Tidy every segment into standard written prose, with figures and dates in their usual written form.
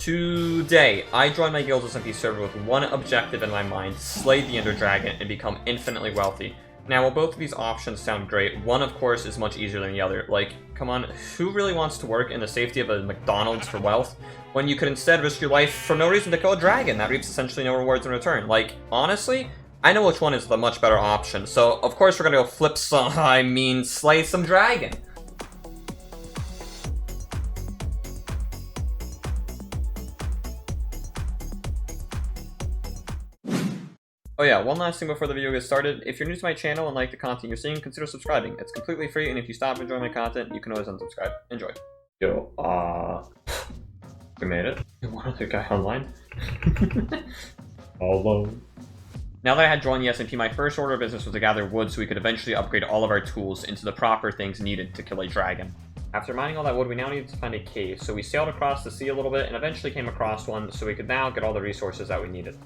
Today, I joined my Guild SMP server with one objective in my mind: slay the Ender Dragon and become infinitely wealthy. Now, while both of these options sound great, one of course is much easier than the other. Like, come on, who really wants to work in the safety of a McDonald's for wealth, when you could instead risk your life for no reason to kill a dragon that reaps essentially no rewards in return? Like, honestly, I know which one is the much better option, so of course we're gonna go flip some, slay some dragon. Oh yeah, one last thing before the video gets started. If you're new to my channel and like the content you're seeing, consider subscribing. It's completely free, and if you stop enjoying my content, you can always unsubscribe. Enjoy. Yo, we made it. One other guy online. Alone. Now that I had joined the SMP, my first order of business was to gather wood so we could eventually upgrade all of our tools into the proper things needed to kill a dragon. After mining all that wood, we now needed to find a cave, so we sailed across the sea a little bit and eventually came across one so we could now get all the resources that we needed.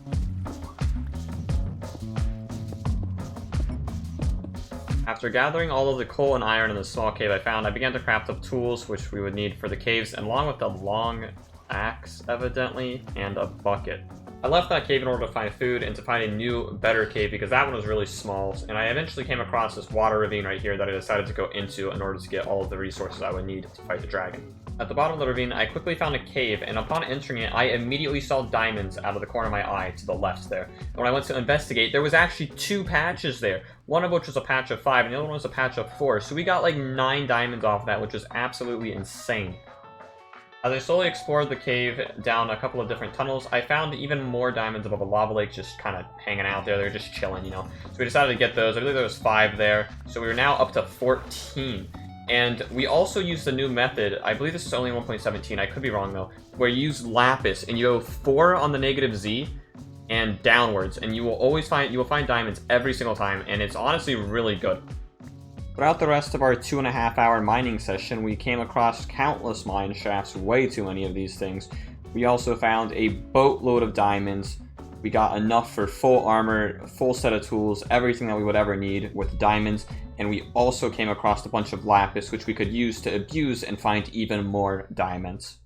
After gathering all of the coal and iron in the small cave I found, I began to craft up tools which we would need for the caves, and along with a long axe, evidently, and a bucket. I left that cave in order to find food and to find a new, better cave because that one was really small, and I eventually came across this water ravine right here that I decided to go into in order to get all of the resources I would need to fight the dragon. At the bottom of the ravine, I quickly found a cave, and upon entering it, I immediately saw diamonds out of the corner of my eye to the left there. And when I went to investigate, there was actually 2 patches there, one of which was a patch of 5, and the other one was a patch of 4, so we got like 9 diamonds off of that, which was absolutely insane. As I slowly explored the cave down a couple of different tunnels, I found even more diamonds above a lava lake just kind of hanging out there. They're just chilling, you know. So we decided to get those. I believe there was 5 there, so we were now up to 14. And we also used the new method, I believe this is only 1.17, I could be wrong though, where you use lapis and you go 4 on the negative Z and downwards, and you will find diamonds every single time, and it's honestly really good. Throughout the rest of our 2.5-hour mining session, we came across countless mine shafts, way too many of these things. We also found a boatload of diamonds. We got enough for full armor, full set of tools, everything that we would ever need with diamonds, and we also came across a bunch of lapis, which we could use to abuse and find even more diamonds.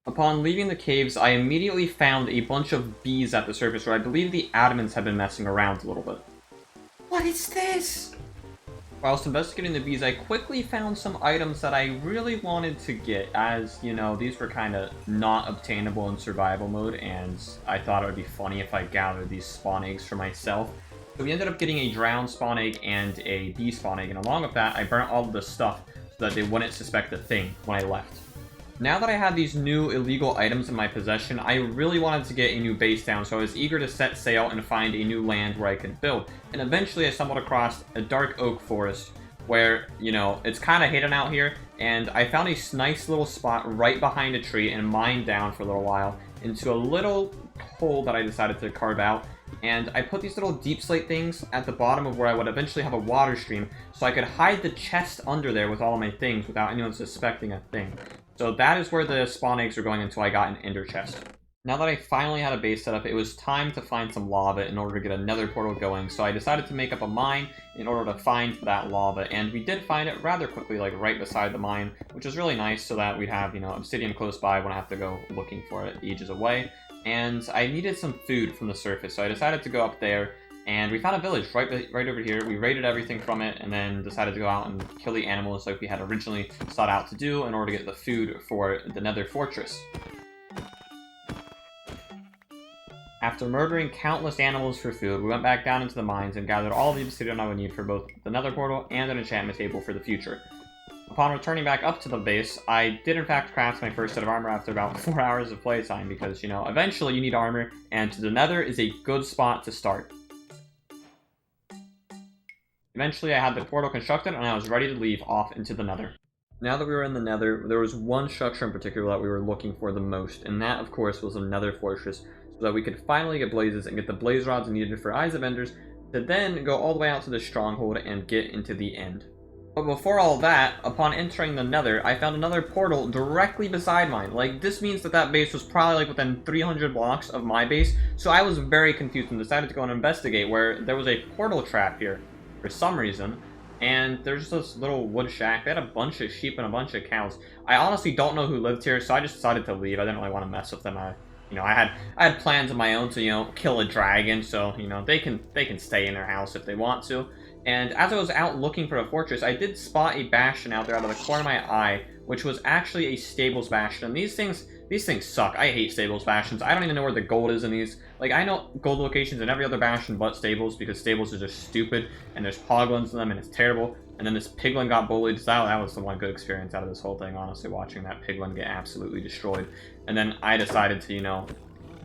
Upon leaving the caves, I immediately found a bunch of bees at the surface where I believe the adamants had been messing around a little bit. What is this? Whilst investigating the bees, I quickly found some items that I really wanted to get, as, you know, these were kind of not obtainable in survival mode, and I thought it would be funny if I gathered these spawn eggs for myself. So we ended up getting a drowned spawn egg and a bee spawn egg, and along with that, I burnt all of the stuff so that they wouldn't suspect a thing when I left. Now that I had these new illegal items in my possession, I really wanted to get a new base down, so I was eager to set sail and find a new land where I could build. And eventually I stumbled across a dark oak forest where, you know, it's kind of hidden out here, and I found a nice little spot right behind a tree and mined down for a little while into a little hole that I decided to carve out. And I put these little deep slate things at the bottom of where I would eventually have a water stream, so I could hide the chest under there with all of my things without anyone suspecting a thing. So that is where the spawn eggs were going until I got an ender chest. Now that I finally had a base set up, it was time to find some lava in order to get another portal going, so I decided to make up a mine in order to find that lava, and we did find it rather quickly, like right beside the mine, which was really nice so that we'd have, you know, obsidian close by when I have to go looking for it ages away. And I needed some food from the surface, so I decided to go up there, and we found a village right over here. We raided everything from it, and then decided to go out and kill the animals like we had originally sought out to do in order to get the food for the Nether Fortress. After murdering countless animals for food, we went back down into the mines and gathered all the obsidian I would need for both the Nether portal and an enchantment table for the future. Upon returning back up to the base, I did in fact craft my first set of armor after about 4 hours of playtime because, you know, eventually you need armor, and the Nether is a good spot to start. Eventually I had the portal constructed and I was ready to leave off into the Nether. Now that we were in the Nether, there was one structure in particular that we were looking for the most, and that of course was a Nether Fortress, so that we could finally get blazes and get the blaze rods needed for Eyes of Enders to then go all the way out to the stronghold and get into the end. But before all that, upon entering the Nether, I found another portal directly beside mine. Like, this means that that base was probably like within 300 blocks of my base, so I was very confused and decided to go and investigate where there was a portal trap here for some reason. and there's this little wood shack. They had a bunch of sheep and a bunch of cows. I honestly don't know who lived here, so I just decided to leave. I didn't really want to mess with them. I had plans of my own to, kill a dragon, so, they can stay in their house if they want to. And as I was out looking for a fortress, I did spot a bastion out there out of the corner of my eye, which was actually a stables bastion. And these things suck. I hate stables bastions. I don't even know where the gold is in these. Like, I know gold locations in every other bastion but stables, because stables are just stupid, and there's poglins in them, and it's terrible. And then this piglin got bullied, so that was the one good experience out of this whole thing, honestly, watching that piglin get absolutely destroyed. And then I decided to,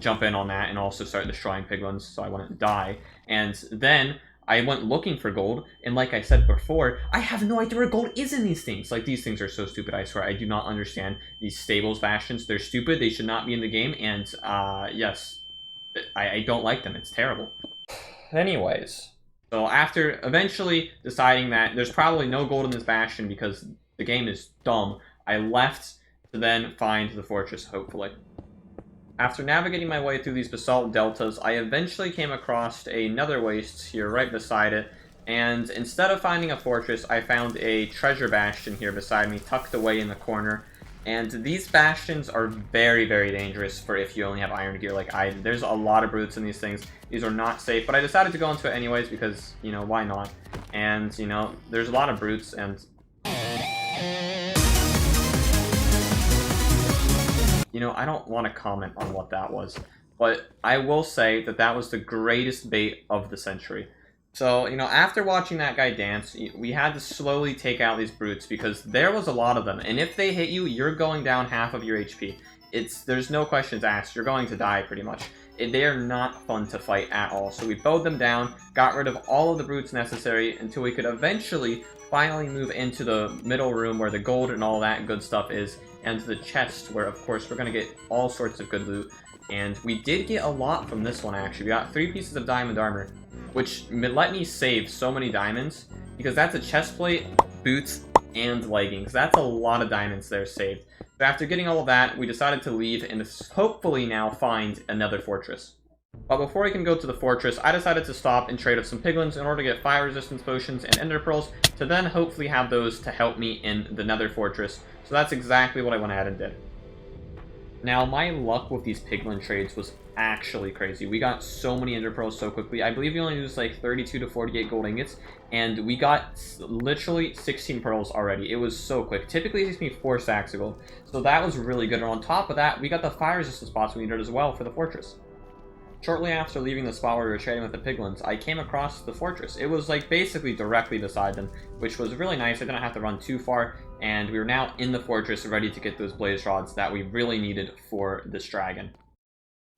jump in on that and also start destroying piglins so I wouldn't die. And then I went looking for gold, and like I said before, I have no idea where gold is in these things. Like, these things are so stupid, I swear. I do not understand these stables bastions. They're stupid, they should not be in the game, and, yes, I don't like them. It's terrible. Anyways, so after eventually deciding that there's probably no gold in this bastion because the game is dumb, I left to then find the fortress, hopefully. After navigating my way through these basalt deltas, I eventually came across another waste here right beside it, and instead of finding a fortress, I found a treasure bastion here beside me, tucked away in the corner. And these bastions are very, very dangerous for if you only have iron gear like I do. There's a lot of brutes in these things. These are not safe, but I decided to go into it anyways because, why not? And, there's a lot of brutes, and I don't want to comment on what that was, but I will say that that was the greatest bait of the century. So, after watching that guy dance, we had to slowly take out these brutes because there was a lot of them, and if they hit you, you're going down half of your HP. There's no questions asked, you're going to die pretty much. They are not fun to fight at all, so we bowed them down, got rid of all of the brutes necessary until we could eventually finally move into the middle room where the gold and all that good stuff is, and to the chest where, of course, we're going to get all sorts of good loot. And we did get a lot from this one, actually. We got 3 pieces of diamond armor, which let me save so many diamonds, because that's a chest plate, boots, and leggings. That's a lot of diamonds there saved. So after getting all of that, we decided to leave and hopefully now find another fortress. But before we can go to the fortress, I decided to stop and trade up some piglins in order to get fire resistance potions and ender pearls, to then hopefully have those to help me in the nether fortress. So that's exactly what I went ahead and did. Now, my luck with these piglin trades was actually crazy. We got so many ender pearls so quickly. I believe we only used like 32 to 48 gold ingots, and we got literally 16 pearls already. It was so quick. Typically, it takes me 4 stacks of gold, so that was really good. And on top of that, we got the fire resistance spots we needed as well for the fortress. Shortly after leaving the spot where we were trading with the piglins, I came across the fortress. It was like basically directly beside them, which was really nice. I didn't have to run too far, and we were now in the fortress ready to get those blaze rods that we really needed for this dragon.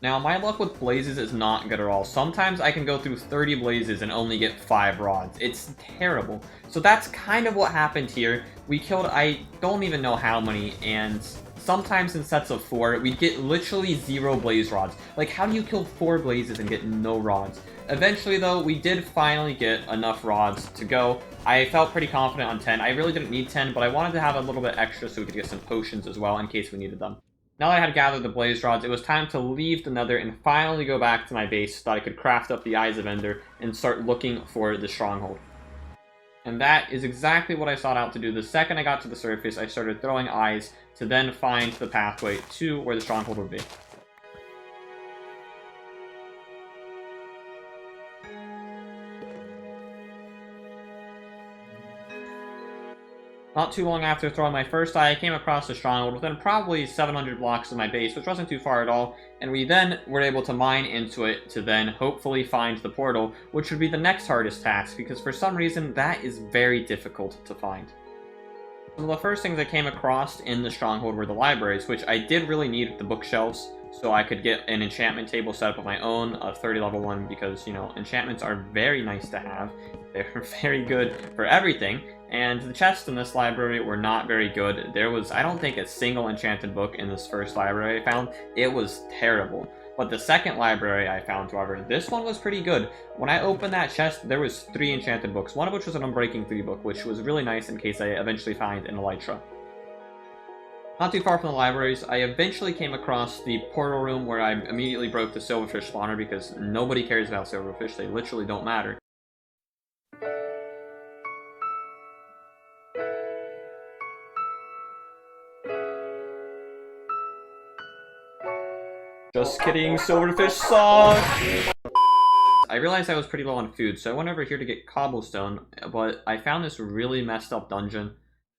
Now, my luck with blazes is not good at all. Sometimes I can go through 30 blazes and only get 5 rods. It's terrible. So that's kind of what happened here. We killed, I don't even know how many, and sometimes in sets of 4, we'd get literally 0 blaze rods. Like, how do you kill 4 blazes and get no rods? Eventually, though, we did finally get enough rods to go. I felt pretty confident on 10. I really didn't need 10, but I wanted to have a little bit extra so we could get some potions as well in case we needed them. Now that I had gathered the blaze rods, it was time to leave the nether and finally go back to my base so that I could craft up the Eyes of Ender and start looking for the stronghold. And that is exactly what I sought out to do. The second I got to the surface, I started throwing eyes to then find the pathway to where the stronghold would be. Not too long after throwing my first eye, I came across the stronghold within probably 700 blocks of my base, which wasn't too far at all, and we then were able to mine into it to then hopefully find the portal, which would be the next hardest task, because for some reason that is very difficult to find. One of the first things I came across in the stronghold were the libraries, which I did really need the bookshelves, so I could get an enchantment table set up of my own, a 30 level one, because, enchantments are very nice to have. They're very good for everything, and the chests in this library were not very good. There was, I don't think, a single enchanted book in this first library I found. It was terrible. But the second library I found, however, this one was pretty good. When I opened that chest, there was 3 enchanted books, one of which was an Unbreaking 3 book, which was really nice in case I eventually find an Elytra. Not too far from the libraries, I eventually came across the portal room where I immediately broke the silverfish spawner because nobody cares about silverfish, they literally don't matter. Just kidding, silverfish sauce! I realized I was pretty low on food, so I went over here to get cobblestone, but I found this really messed up dungeon.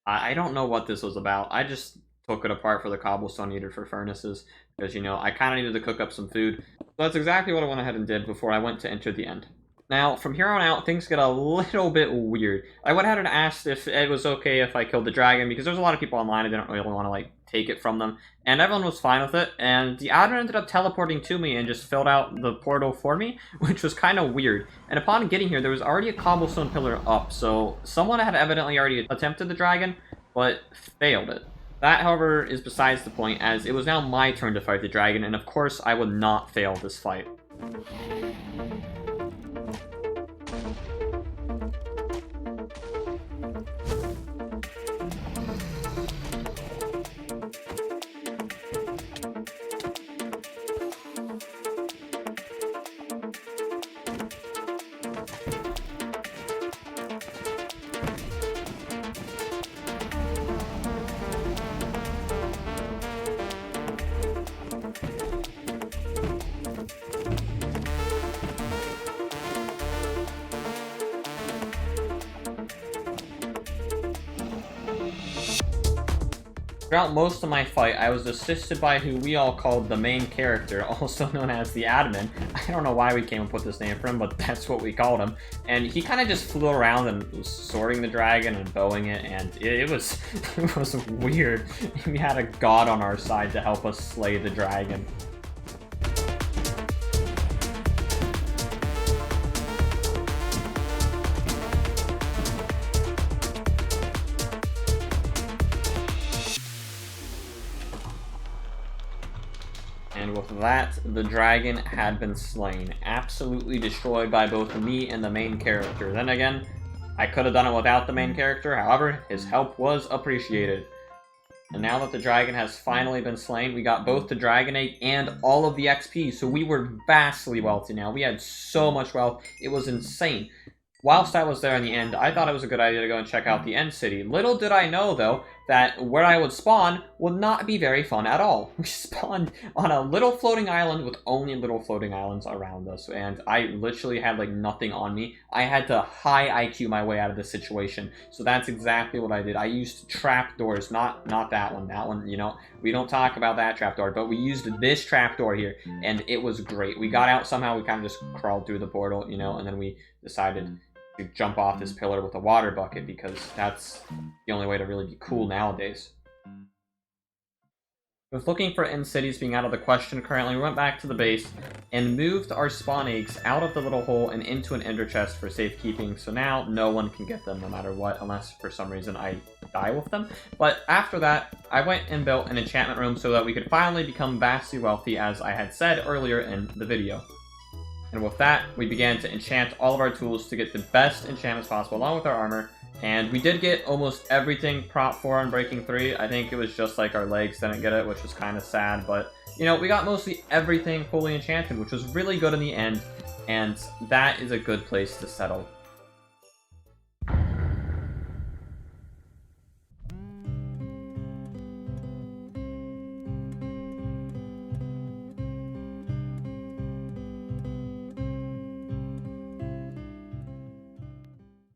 I don't know what this was about. I just took it apart for the cobblestone needed for furnaces, because, you know, I kind of needed to cook up some food. So that's exactly what I went ahead and did before I went to enter the end. Now, from here on out, things get a little bit weird. I went ahead and asked if it was okay if I killed the dragon, because there's a lot of people online that didn't really want to, like, take it from them. And everyone was fine with it, and the admin ended up teleporting to me and just filled out the portal for me, which was kind of weird. And upon getting here, there was already a cobblestone pillar up, so someone had evidently already attempted the dragon, but failed it. That, however, is besides the point, as it was now my turn to fight the dragon, and of course, I would not fail this fight. Throughout most of my fight, I was assisted by who we all called the main character, also known as the admin. I don't know why we came up with this name for him, but that's what we called him. And he kind of just flew around and was sorting the dragon and bowing it, and it was weird. We had a god on our side to help us slay the dragon. And with that, the dragon had been slain, absolutely destroyed by both me and the main character. Then again, I could have done it without the main character, however, his help was appreciated. And now that the dragon has finally been slain, we got both the dragon egg and all of the XP, so we were vastly wealthy now. We had so much wealth, it was insane. Whilst I was there in the end, I thought it was a good idea to go and check out the end city. Little did I know, though, that where I would spawn would not be very fun at all. We spawned on a little floating island with only little floating islands around us, and I literally had, like, nothing on me. I had to high IQ my way out of this situation, so that's exactly what I did. I used trapdoors, not that one. That one, you know, we don't talk about that trapdoor, but we used this trapdoor here, and it was great. We got out somehow, we kind of just crawled through the portal, you know, and then we decided to jump off this pillar with a water bucket, because that's the only way to really be cool nowadays. With looking for end cities being out of the question currently, we went back to the base and moved our spawn eggs out of the little hole and into an ender chest for safekeeping, so now no one can get them no matter what, unless for some reason I die with them. But after that, I went and built an enchantment room so that we could finally become vastly wealthy, as I had said earlier in the video. And with that, we began to enchant all of our tools to get the best enchantments possible, along with our armor. And we did get almost everything Prot 4 and Breaking 3. I think it was just like our legs didn't get it, which was kind of sad. But, you know, we got mostly everything fully enchanted, which was really good in the end. And that is a good place to settle.